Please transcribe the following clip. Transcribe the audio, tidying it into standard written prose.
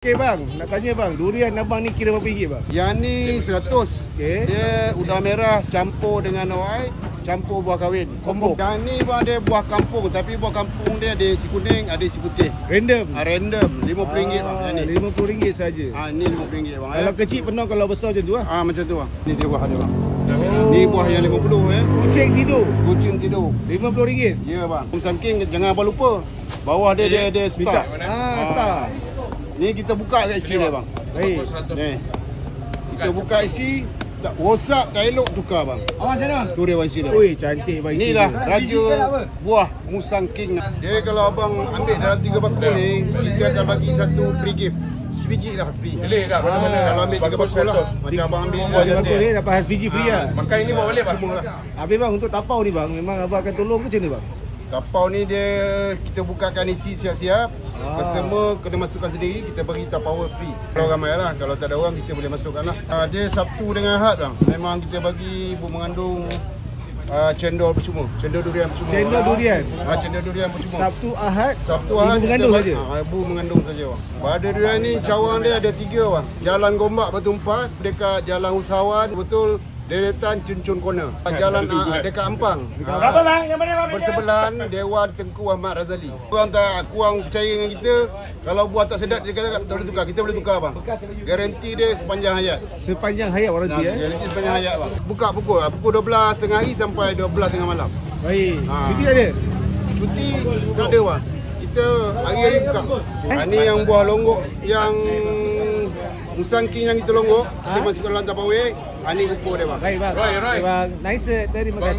Okey bang, nak tanya bang, durian abang ni kira berapa ringgit bang? Yang ni 100. Okey. Dia udang merah campur dengan orai, campur buah kahwin. Combo. Yang ni bang dia buah kampung, tapi buah kampung dia ada isi kuning, ada isi putih. Random. Random. RM50 bang yang ni. RM50 saja. Ni RM50 bang. Kalau kecil penuh, kalau besar macam tu lah. Macam tu bang. Ni dia buah dia bang. Ni buah yang RM50 Kucing tidur. Kucing tidur. RM50. Ya bang. Musangking jangan abang lupa. Bawah dia ada star. Star. Ni kita buka kat isi dia bang. Baik. Ni. Kita buka isi, tak rosak, tak elok tukar bang. Awak macam mana? Tu dia bang isi dia. Ui, cantik bang isi. Inilah dia. raja buah Musangking. Dia kalau abang ambil dalam 3 bakul ni, kita akan bagi satu free gift. Sebiji lah free. Boleh kat mana-mana. Kalau ambil 3 bakul lah. Macam abang ambil buah Dia bakul ni dapat biji free lah. Makan ini bawa balik bang. Habis bang, untuk tapau ni bang, memang abang akan tolong ke macam ni bang? Tapau ni dia kita bukakan isi siap-siap. Customer kena masukkan sendiri, kita bagi tapau free. Kalau ramai lah, kalau tak ada orang kita boleh masukkan lah. Dia Sabtu dengan Ahad bang. Memang kita bagi mengandung cendol percuma. Cendol durian percuma. Cendol durian. Cendol durian percuma. Sabtu Ahad Ahad mengandung saja. Ibu mengandung saja bang. Pada durian ni cawang dia ada 3 bang. Jalan Gombak Batu Empat, dekat Jalan Usahawan, betul deretan Cuncun Corner. Jalan dekat Ampang. Berapa bang? Yang mana bang? Bersebelahan Dewan Tengku Ahmad Razali. Orang tak kurang percaya dengan kita, kalau buah tak sedap dia kata tak boleh tukar. Kita boleh tukar bang. Garanti dia sepanjang hayat. Sepanjang hayat waranti Garanti sepanjang hayat bang. Buka pukul 12 tengah hari sampai 12 tengah malam. Baik. Cuti ada? Cuti tak ada bang. Kita hari-hari buka. Ini yang buah longgok yang Musangking yang kita longgok, kita masukkan dalam tapawai. Ini ukur dia bang. Baik bang. Roy. Bang, nice. Terima kasih.